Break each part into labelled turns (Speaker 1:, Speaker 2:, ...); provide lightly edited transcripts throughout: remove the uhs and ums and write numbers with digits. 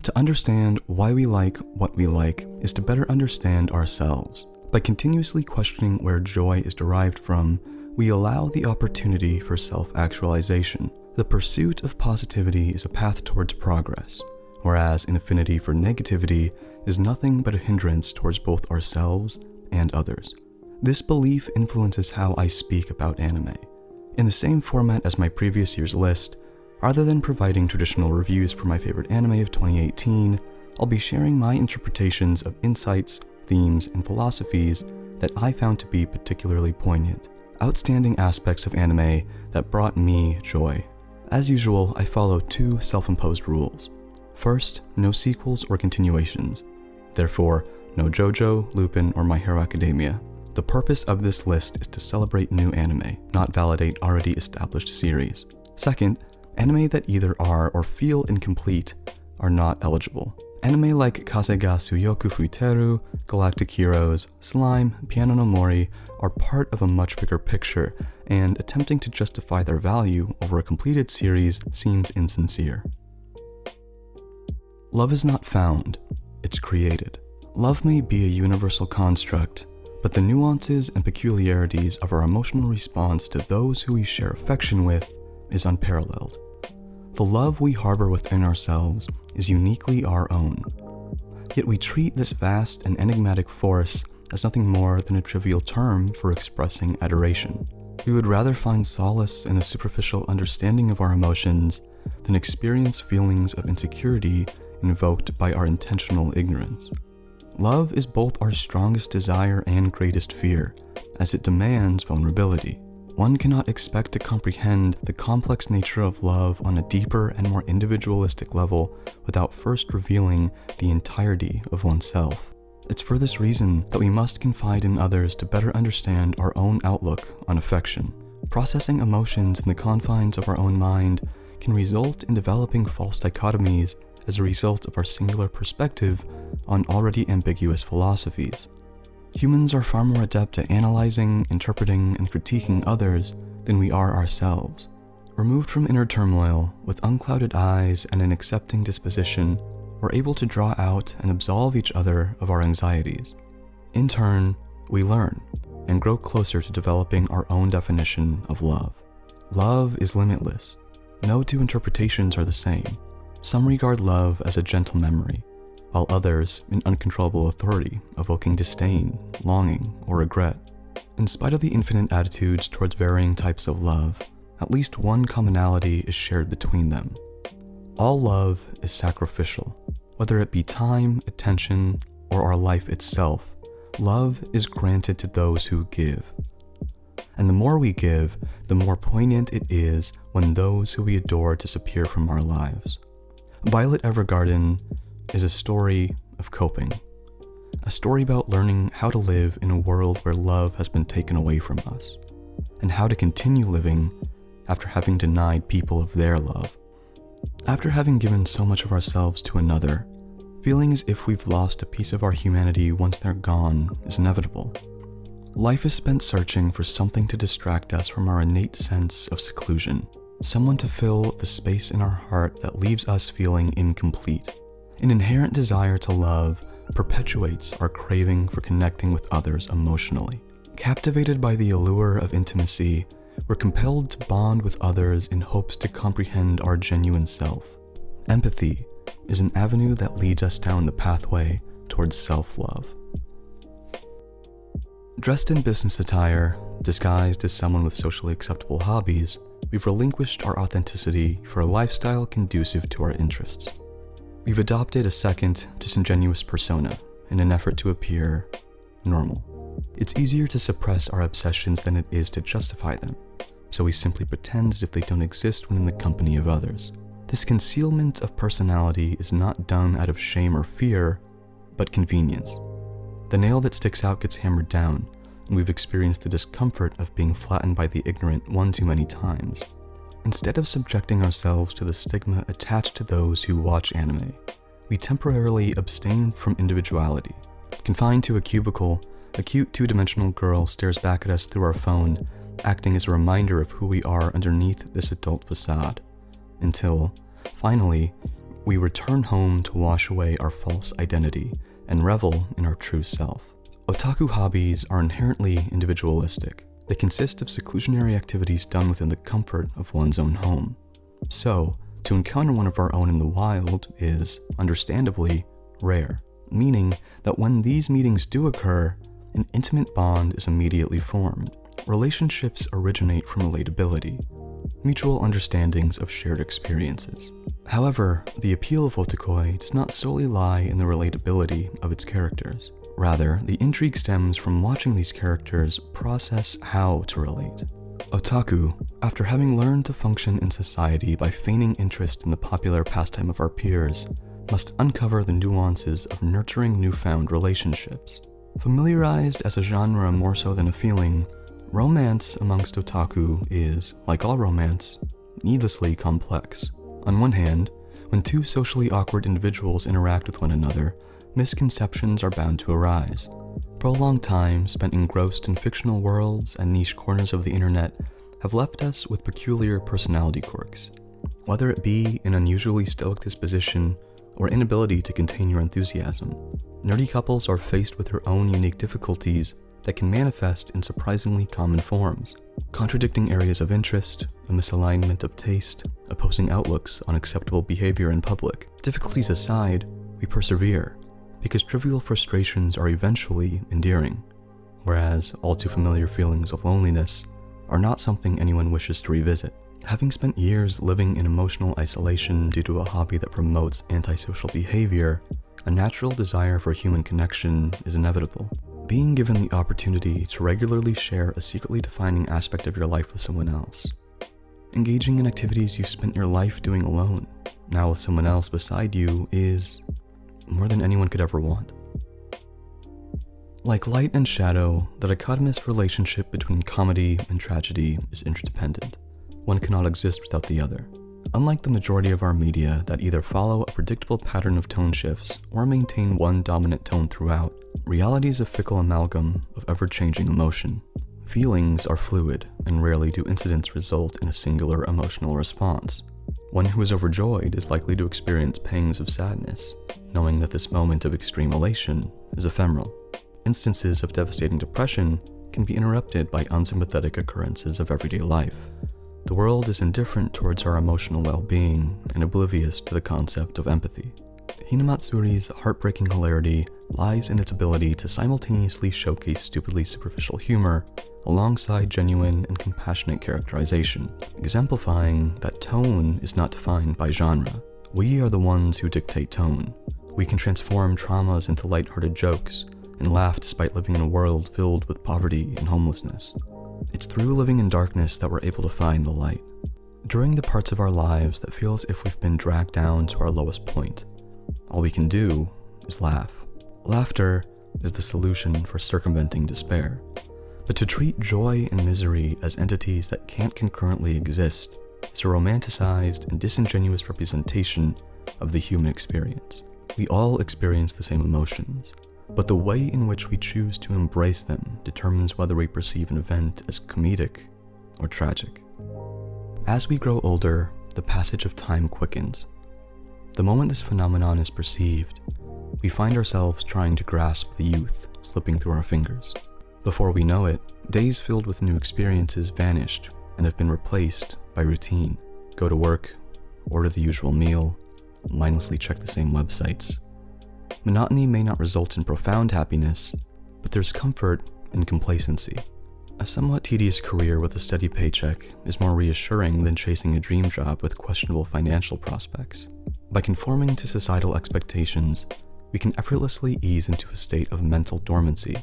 Speaker 1: To understand why we like what we like is to better understand ourselves. By continuously questioning where joy is derived from, we allow the opportunity for self-actualization. The pursuit of positivity is a path towards progress, whereas an affinity for negativity is nothing but a hindrance towards both ourselves and others. This belief influences how I speak about anime. In the same format as my previous year's list, rather than providing traditional reviews for my favorite anime of 2018, I'll be sharing my interpretations of insights, themes, and philosophies that I found to be particularly poignant, outstanding aspects of anime that brought me joy. As usual, I follow two self-imposed rules. First, no sequels or continuations. Therefore, no JoJo, Lupin, or My Hero Academia. The purpose of this list is to celebrate new anime, not validate already established series. Second, anime that either are or feel incomplete are not eligible. Anime like Kaze ga Tsuyoku Fuiteiru, Galactic Heroes, Slime, Piano no Mori are part of a much bigger picture, and attempting to justify their value over a completed series seems insincere. Love is not found, it's created. Love may be a universal construct, but the nuances and peculiarities of our emotional response to those who we share affection with is unparalleled. The love we harbor within ourselves is uniquely our own. Yet we treat this vast and enigmatic force as nothing more than a trivial term for expressing adoration. We would rather find solace in a superficial understanding of our emotions than experience feelings of insecurity invoked by our intentional ignorance. Love is both our strongest desire and greatest fear, as it demands vulnerability. One cannot expect to comprehend the complex nature of love on a deeper and more individualistic level without first revealing the entirety of oneself. It's for this reason that we must confide in others to better understand our own outlook on affection. Processing emotions in the confines of our own mind can result in developing false dichotomies as a result of our singular perspective on already ambiguous philosophies. Humans are far more adept at analyzing, interpreting, and critiquing others than we are ourselves. Removed from inner turmoil, with unclouded eyes and an accepting disposition, we're able to draw out and absolve each other of our anxieties. In turn, we learn and grow closer to developing our own definition of love. Love is limitless. No two interpretations are the same. Some regard love as a gentle memory, while others an uncontrollable authority, evoking disdain, longing, or regret. In spite of the infinite attitudes towards varying types of love, at least one commonality is shared between them. All love is sacrificial. Whether it be time, attention, or our life itself, love is granted to those who give. And the more we give, the more poignant it is when those who we adore disappear from our lives. Violet Evergarden is a story of coping. A story about learning how to live in a world where love has been taken away from us, and how to continue living after having denied people of their love. After having given so much of ourselves to another, feeling as if we've lost a piece of our humanity once they're gone is inevitable. Life is spent searching for something to distract us from our innate sense of seclusion, someone to fill the space in our heart that leaves us feeling incomplete. An inherent desire to love perpetuates our craving for connecting with others emotionally. Captivated by the allure of intimacy, we're compelled to bond with others in hopes to comprehend our genuine self. Empathy is an avenue that leads us down the pathway towards self-love. Dressed in business attire, disguised as someone with socially acceptable hobbies, we've relinquished our authenticity for a lifestyle conducive to our interests. We've adopted a second, disingenuous persona in an effort to appear normal. It's easier to suppress our obsessions than it is to justify them, so we simply pretend as if they don't exist when in the company of others. This concealment of personality is not done out of shame or fear, but convenience. The nail that sticks out gets hammered down, and we've experienced the discomfort of being flattened by the ignorant one too many times. Instead of subjecting ourselves to the stigma attached to those who watch anime, we temporarily abstain from individuality. Confined to a cubicle, a cute two-dimensional girl stares back at us through our phone, acting as a reminder of who we are underneath this adult facade. Until, finally, we return home to wash away our false identity and revel in our true self. Otaku hobbies are inherently individualistic. They consist of seclusionary activities done within the comfort of one's own home. So, to encounter one of our own in the wild is, understandably, rare, meaning that when these meetings do occur, an intimate bond is immediately formed. Relationships originate from relatability, mutual understandings of shared experiences. However, the appeal of Wotakoi does not solely lie in the relatability of its characters. Rather, the intrigue stems from watching these characters process how to relate. Otaku, after having learned to function in society by feigning interest in the popular pastime of our peers, must uncover the nuances of nurturing newfound relationships. Familiarized as a genre more so than a feeling, romance amongst otaku is, like all romance, needlessly complex. On one hand, when two socially awkward individuals interact with one another, misconceptions are bound to arise. Prolonged time spent engrossed in fictional worlds and niche corners of the internet have left us with peculiar personality quirks. Whether it be an unusually stoic disposition or inability to contain your enthusiasm, nerdy couples are faced with their own unique difficulties that can manifest in surprisingly common forms. Contradicting areas of interest, a misalignment of taste, opposing outlooks on acceptable behavior in public. Difficulties aside, we persevere, because trivial frustrations are eventually endearing, whereas all too familiar feelings of loneliness are not something anyone wishes to revisit. Having spent years living in emotional isolation due to a hobby that promotes antisocial behavior, a natural desire for human connection is inevitable. Being given the opportunity to regularly share a secretly defining aspect of your life with someone else. Engaging in activities you spent your life doing alone, now with someone else beside you, is more than anyone could ever want. Like light and shadow, the dichotomous relationship between comedy and tragedy is interdependent. One cannot exist without the other. Unlike the majority of our media that either follow a predictable pattern of tone shifts or maintain one dominant tone throughout, reality is a fickle amalgam of ever-changing emotion. Feelings are fluid, and rarely do incidents result in a singular emotional response. One who is overjoyed is likely to experience pangs of sadness, knowing that this moment of extreme elation is ephemeral. Instances of devastating depression can be interrupted by unsympathetic occurrences of everyday life. The world is indifferent towards our emotional well-being and oblivious to the concept of empathy. Hinamatsuri's heartbreaking hilarity lies in its ability to simultaneously showcase stupidly superficial humor alongside genuine and compassionate characterization, exemplifying that tone is not defined by genre. We are the ones who dictate tone. We can transform traumas into lighthearted jokes and laugh despite living in a world filled with poverty and homelessness. It's through living in darkness that we're able to find the light. During the parts of our lives that feel as if we've been dragged down to our lowest point, all we can do is laugh. Laughter is the solution for circumventing despair. But to treat joy and misery as entities that can't concurrently exist is a romanticized and disingenuous representation of the human experience. We all experience the same emotions, but the way in which we choose to embrace them determines whether we perceive an event as comedic or tragic. As we grow older, the passage of time quickens. The moment this phenomenon is perceived, we find ourselves trying to grasp the youth slipping through our fingers. Before we know it, days filled with new experiences vanished and have been replaced by routine. Go to work, order the usual meal, mindlessly check the same websites. Monotony may not result in profound happiness, but there's comfort in complacency. A somewhat tedious career with a steady paycheck is more reassuring than chasing a dream job with questionable financial prospects. By conforming to societal expectations, we can effortlessly ease into a state of mental dormancy,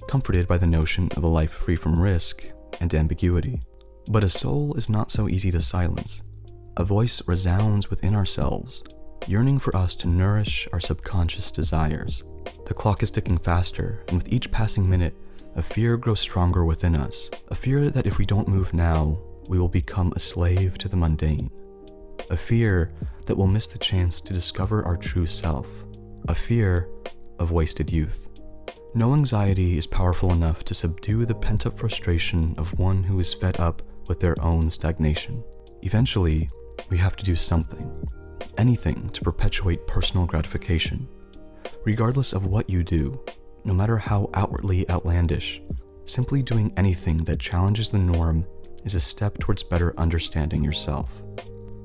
Speaker 1: comforted by the notion of a life free from risk and ambiguity. But a soul is not so easy to silence. A voice resounds within ourselves, yearning for us to nourish our subconscious desires. The clock is ticking faster, and with each passing minute, a fear grows stronger within us. A fear that if we don't move now, we will become a slave to the mundane. A fear that we'll miss the chance to discover our true self. A fear of wasted youth. No anxiety is powerful enough to subdue the pent-up frustration of one who is fed up with their own stagnation. Eventually, we have to do something. anything to perpetuate personal gratification. Regardless of what you do, no matter how outwardly outlandish, simply doing anything that challenges the norm is a step towards better understanding yourself.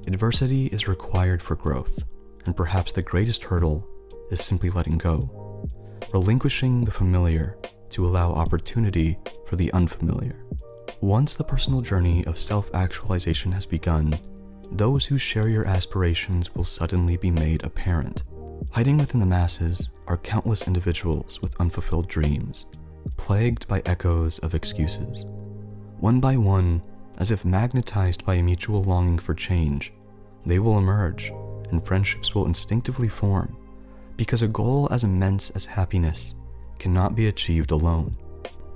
Speaker 1: Adversity is required for growth, and perhaps the greatest hurdle is simply letting go, relinquishing the familiar to allow opportunity for the unfamiliar. Once the personal journey of self-actualization has begun, those who share your aspirations will suddenly be made apparent. Hiding within the masses are countless individuals with unfulfilled dreams, plagued by echoes of excuses. One by one, as if magnetized by a mutual longing for change, they will emerge, and friendships will instinctively form, because a goal as immense as happiness cannot be achieved alone.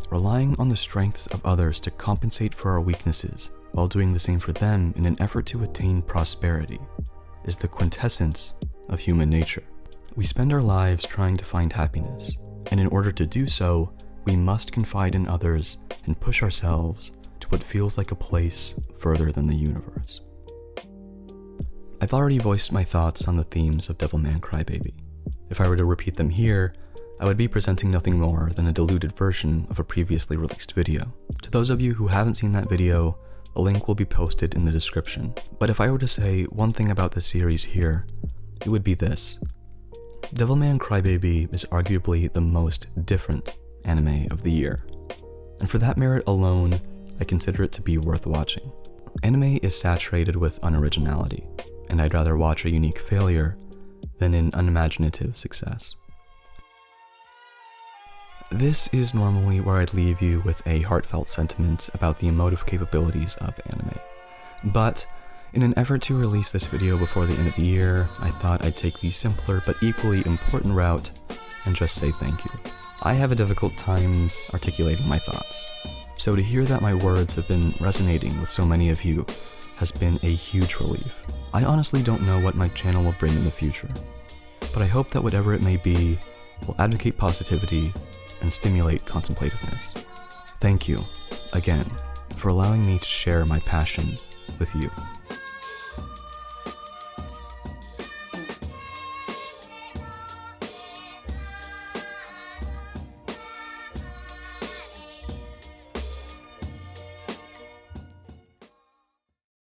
Speaker 1: Relying on the strengths of others to compensate for our weaknesses while doing the same for them in an effort to attain prosperity is the quintessence of human nature. We spend our lives trying to find happiness, and in order to do so, we must confide in others and push ourselves to what feels like a place further than the universe. I've already voiced my thoughts on the themes of Devilman Crybaby. If I were to repeat them here, I would be presenting nothing more than a diluted version of a previously released video. To those of you who haven't seen that video, a link will be posted in the description. But if I were to say one thing about the series here, it would be this. Devilman Crybaby is arguably the most different anime of the year. And for that merit alone, I consider it to be worth watching. Anime is saturated with unoriginality, and I'd rather watch a unique failure than an unimaginative success. This is normally where I'd leave you with a heartfelt sentiment about the emotive capabilities of anime. But in an effort to release this video before the end of the year, I thought I'd take the simpler but equally important route and just say thank you. I have a difficult time articulating my thoughts, so to hear that my words have been resonating with so many of you has been a huge relief. I honestly don't know what my channel will bring in the future, but I hope that whatever it may be will advocate positivity and stimulate contemplativeness. Thank you, again, for allowing me to share my passion with you.